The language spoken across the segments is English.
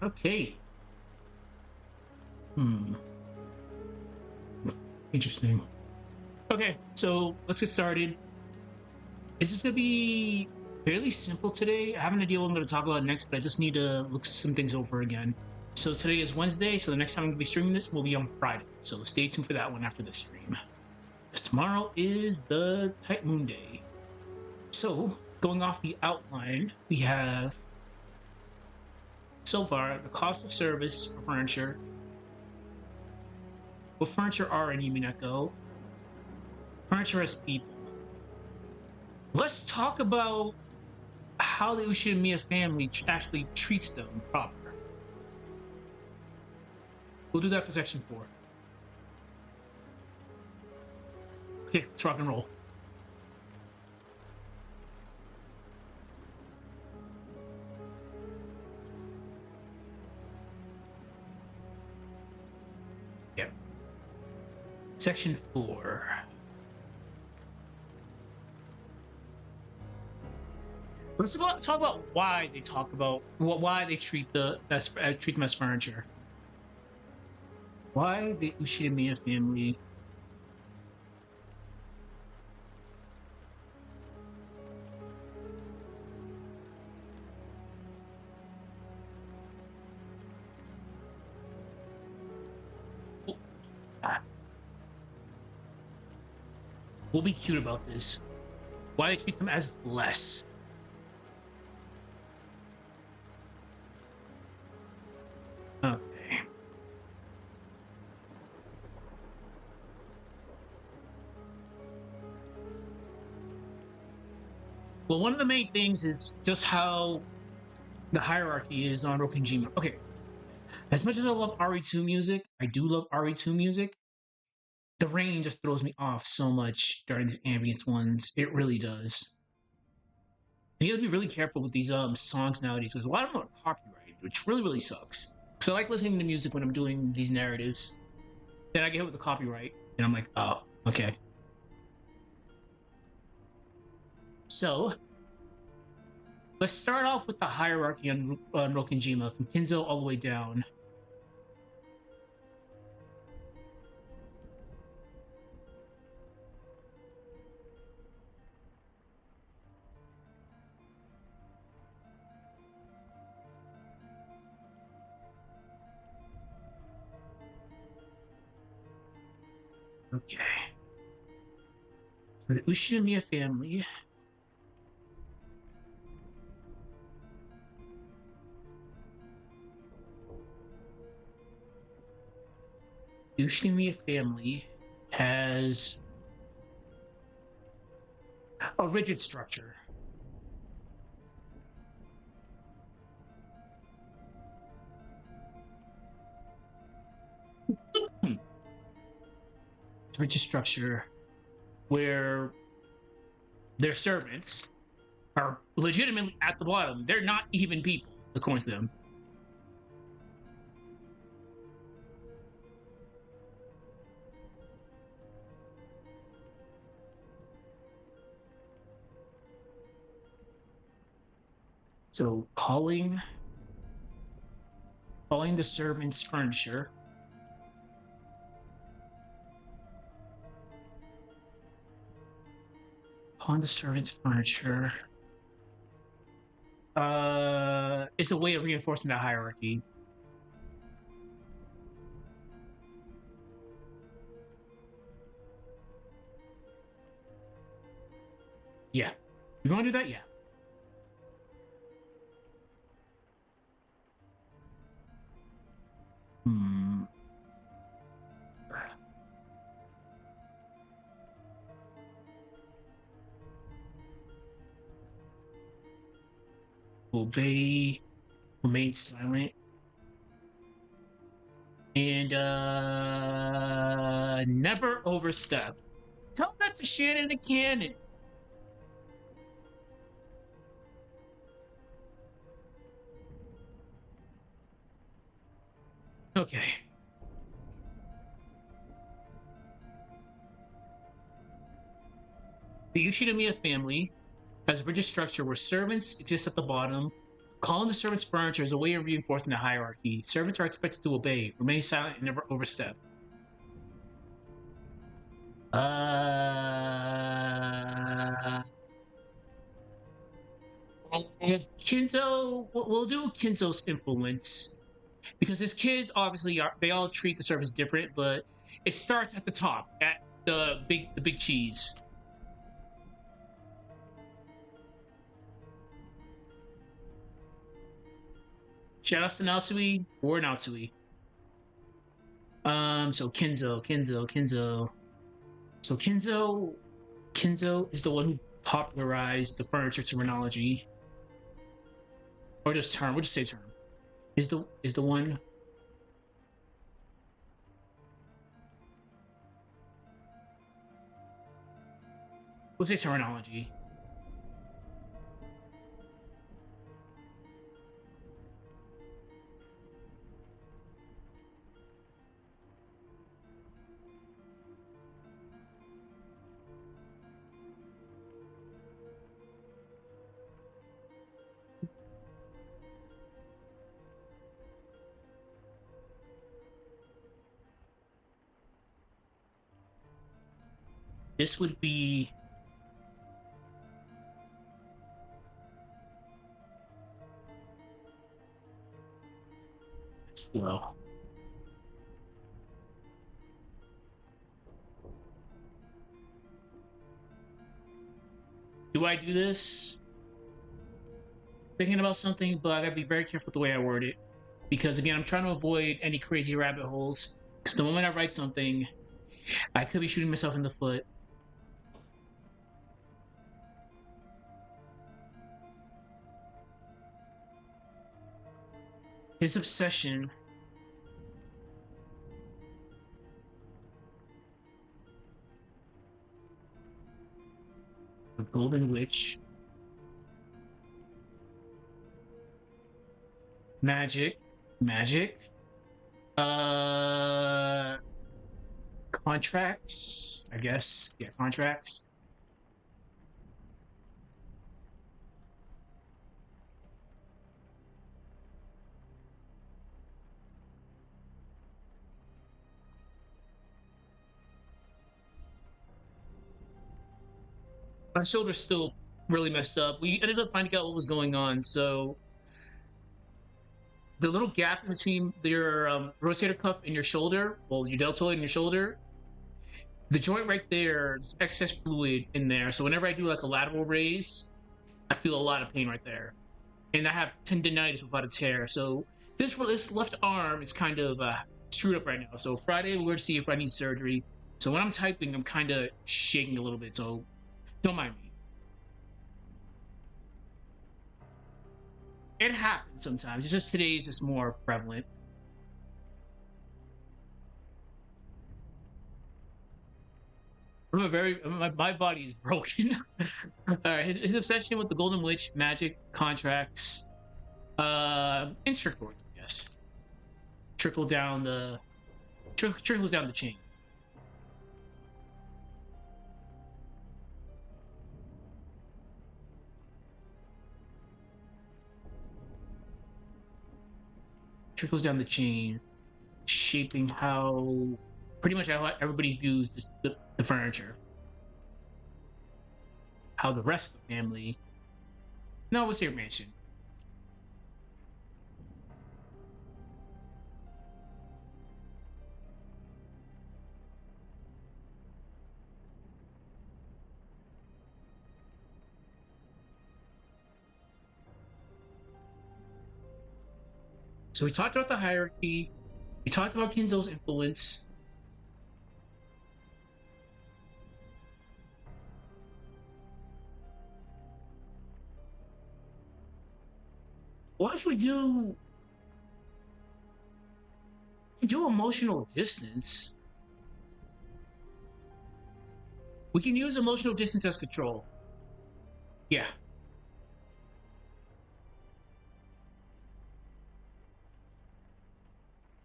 Okay. Hmm. Interesting. Okay, so let's get started. This is gonna be fairly simple today. I have an idea what I'm gonna talk about next, but I just need to look some things over again. So today is Wednesday, so the next time I'm gonna be streaming this will be on Friday. So stay tuned for that one after this stream. Because tomorrow is the Type Moon Day. So, going off the outline, we have so far the cost of service for furniture, what furniture are in Umineko, furniture as people. Let's talk about how the Ushiromiya family actually treats them proper. We'll do that for section 4. Okay, let's rock and roll. Yep. Section 4. Let's talk about why they why they treat them as furniture. Why the Ushiromiya family we'll be cute about this. Why they treat them as less. Okay. Well, one of the main things is just how the hierarchy is on Rokenjima. Okay, as much as I love RE2 music, I do love RE2 music. The rain just throws me off so much during these ambient ones. It really does. And you have to be really careful with these songs nowadays because a lot of them are copyrighted, which really sucks. So I like listening to music when I'm doing these narratives. Then I get hit with the copyright, and I'm like, oh, okay. So let's start off with the hierarchy on Rokenjima from Kinzo all the way down. Okay. For the Ushiromiya family, has a rigid structure. Hmm. Rigid structure where their servants are legitimately at the bottom. They're not even people, according to them. So calling the servants furniture. Calling the servants furniture. It's a way of reinforcing that hierarchy. Yeah. You want to do that? Yeah. Hmm. Obey, remain silent, and never overstep. Tell that to Shannon and Kanon. Okay. The Ushinomiya family has a rigid structure where servants exist at the bottom, Calling the servants furniture is a way of reinforcing the hierarchy. Servants are expected to obey, remain silent, and never overstep. Uh, Kinzo, we'll do Kinzo's influence because his kids obviously are they all treat the service different, but it starts at the top at the big cheese. Shout outs to Natsui or Natsui. So Kinzo. So Kinzo is the one who popularized the furniture terminology, or just term. We'll just say term. Is the one. We'll say terminology. This would be slow. Do I do this? Thinking about something, but I gotta be very careful with the way I word it. Because again, I'm trying to avoid any crazy rabbit holes. Because the moment I write something, I could be shooting myself in the foot. His obsession. The Golden Witch. Magic. Magic. Uh Contracts, I guess. Yeah, contracts. My shoulder's still really messed up. We ended up finding out what was going on. So the little gap in between your rotator cuff and your shoulder, well, your deltoid and your shoulder, the joint right there, there's excess fluid in there. So whenever I do like a lateral raise, I feel a lot of pain right there. And I have tendonitis without a tear. So this left arm is kind of screwed up right now. So Friday we're going to see if I need surgery. So when I'm typing, I'm kind of shaking a little bit. So don't mind me. It happens sometimes. It's just today is just more prevalent. I'm a very my body is broken. All right, his obsession with the Golden Witch, magic, contracts, and strict work, yes. Trickle down the trickles down the chain. Trickles down the chain, shaping how pretty much how everybody views the furniture. How the rest of the family. No, we'll say mansion. So we talked about the hierarchy. We talked about Kinzo's influence. What if we do emotional distance? We can use emotional distance as control. Yeah.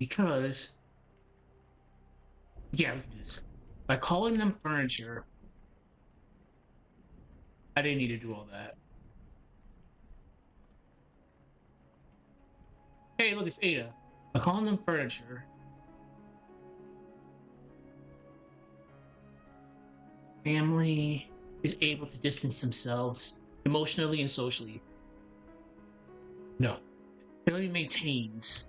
Because yeah, we can do this. By calling them furniture, I didn't need to do all that. Hey, look, it's Ada. By calling them furniture, family is able to distance themselves emotionally and socially. No. Family maintains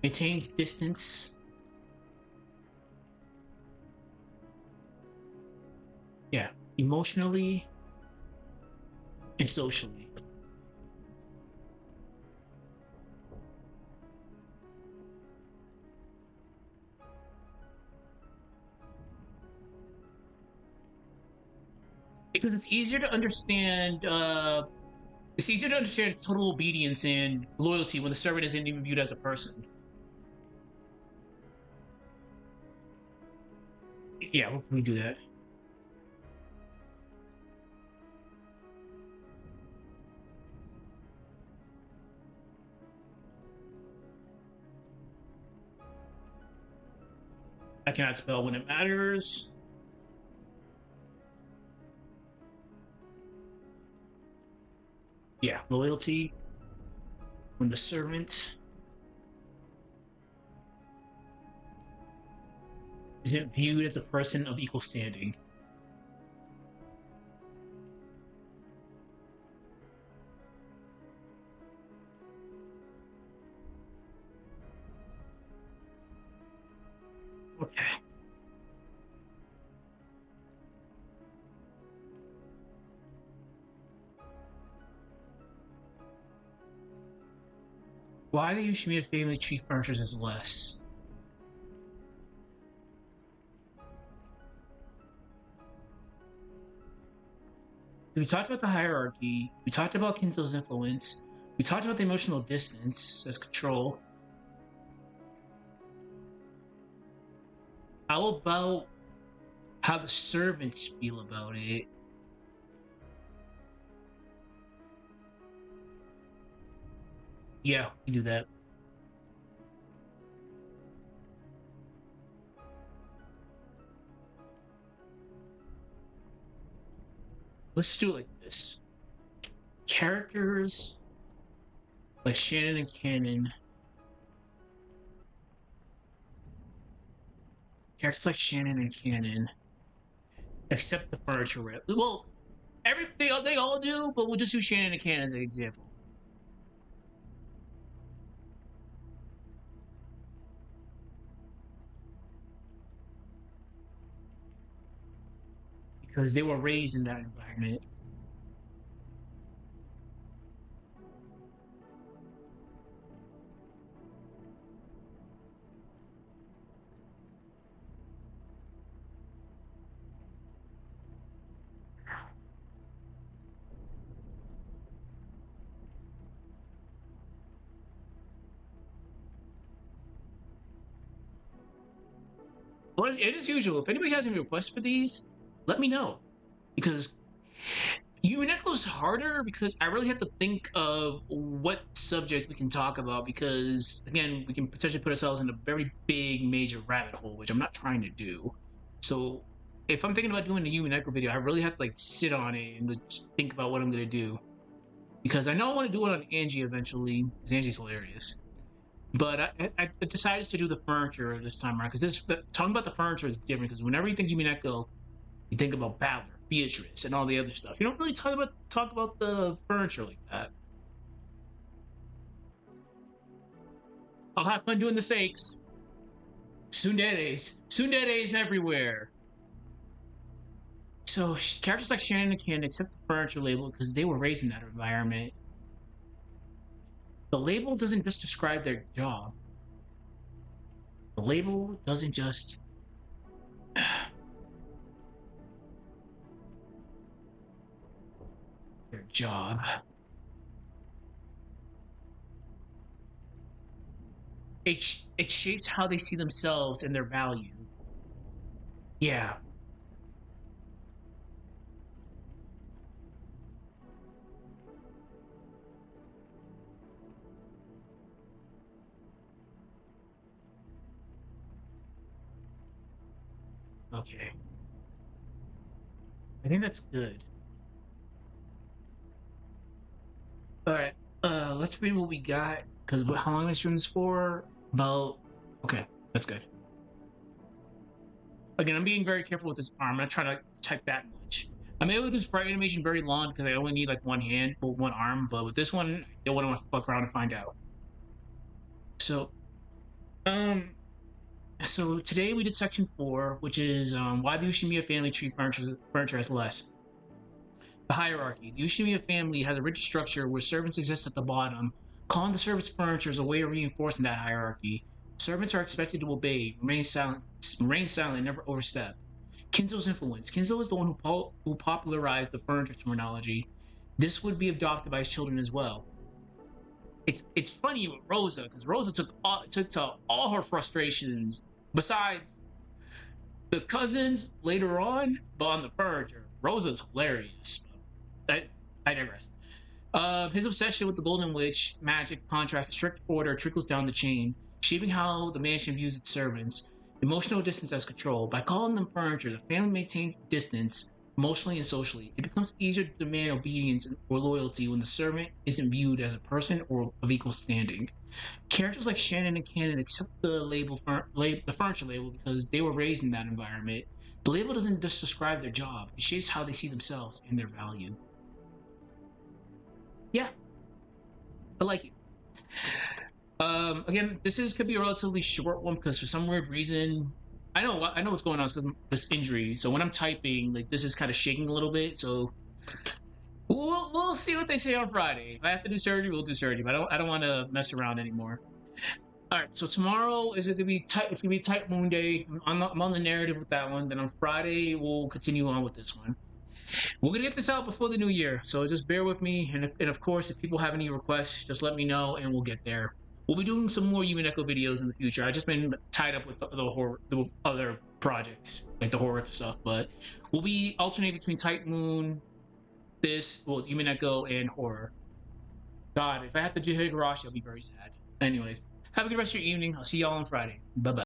distance. Yeah. Emotionally and socially. Because it's easier to understand total obedience and loyalty when the servant isn't even viewed as a person. Yeah, what can we do that? I cannot spell when it matters. Yeah, loyalty when the servant isn't viewed as a person of equal standing. Okay. Why do Ushiromiya family treat furniture as less? We talked about the hierarchy. We talked about Kinzo's influence. We talked about the emotional distance as control. How about how the servants feel about it? Yeah, we can do that. Let's do it like this. Characters like Shannon and Kanon. Characters like Shannon and Kanon accept the furniture rep. Well, they all do, but we'll just use Shannon and Kanon as an example because they were raised in that environment. Well, it is usual. If anybody has any requests for these, let me know because Umineko's harder because I really have to think of what subject we can talk about because again, we can potentially put ourselves in a very big major rabbit hole, which I'm not trying to do. So if I'm thinking about doing a Umineko video, I really have to like sit on it and just think about what I'm gonna do. Because I know I want to do it on Angie eventually, because Angie's hilarious. But I decided to do the furniture this time around because talking about the furniture is different. Because whenever you think Umineko, you think about Balor, Beatrice, and all the other stuff. You don't really talk about the furniture like that. I'll have fun doing the sakes. Sunderes everywhere. So characters like Shannon can accept the furniture label because they were raised in that environment. The label doesn't just describe their job. The label doesn't just their job. It shapes how they see themselves and their value. Yeah. Okay. I think that's good. All right. let's read what we got. Because how long am I streaming this for? About. Okay, that's good. Again, I'm being very careful with this arm. I'm not trying to type that much. I'm able to do sprite animation very long because I only need like one hand or one arm. But with this one, I don't want to fuck around and find out. So, um, so today we did section 4, which is why the Ushiromiya family treat furniture as less. The hierarchy. The Ushiromiya family has a rigid structure where servants exist at the bottom. Calling the servants furniture is a way of reinforcing that hierarchy. Servants are expected to obey, remain silent, and never overstep. Kinzo's influence. Kinzo is the one who popularized the furniture terminology. This would be adopted by his children as well. It's funny with Rosa because Rosa took to all her frustrations besides the cousins later on, but on the furniture, Rosa's hilarious. I digress. His obsession with the Golden Witch magic contrasts strict order trickles down the chain, shaping how the mansion views its servants. Emotional distance as control. By calling them furniture, the family maintains distance emotionally and socially. It becomes easier to demand obedience or loyalty when the servant isn't viewed as a person or of equal standing. Characters like Shannon and Kanon accept the furniture label because they were raised in that environment. The label doesn't just describe their job; it shapes how they see themselves and their value. Yeah, I like it. Again, could be a relatively short one because for some weird reason, I know what's going on because this injury. So when I'm typing, like this is kind of shaking a little bit. So we'll see what they say on Friday. If I have to do surgery, we'll do surgery. But I don't want to mess around anymore. All right, so tomorrow is it gonna be tight? It's gonna be tight moon day. I'm on the narrative with that one. Then on Friday we'll continue on with this one. We're gonna get this out before the new year, so just bear with me. And of course, if people have any requests, just let me know and we'll get there. We'll be doing some more Umineko videos in the future. I just been tied up with the other projects like the horror stuff, but we'll be alternating between Tight Moon, Umineko, and horror. God, if I have to do Higurashi, I'll be very sad. Anyways, have a good rest of your evening. I'll see y'all on Friday. Bye bye.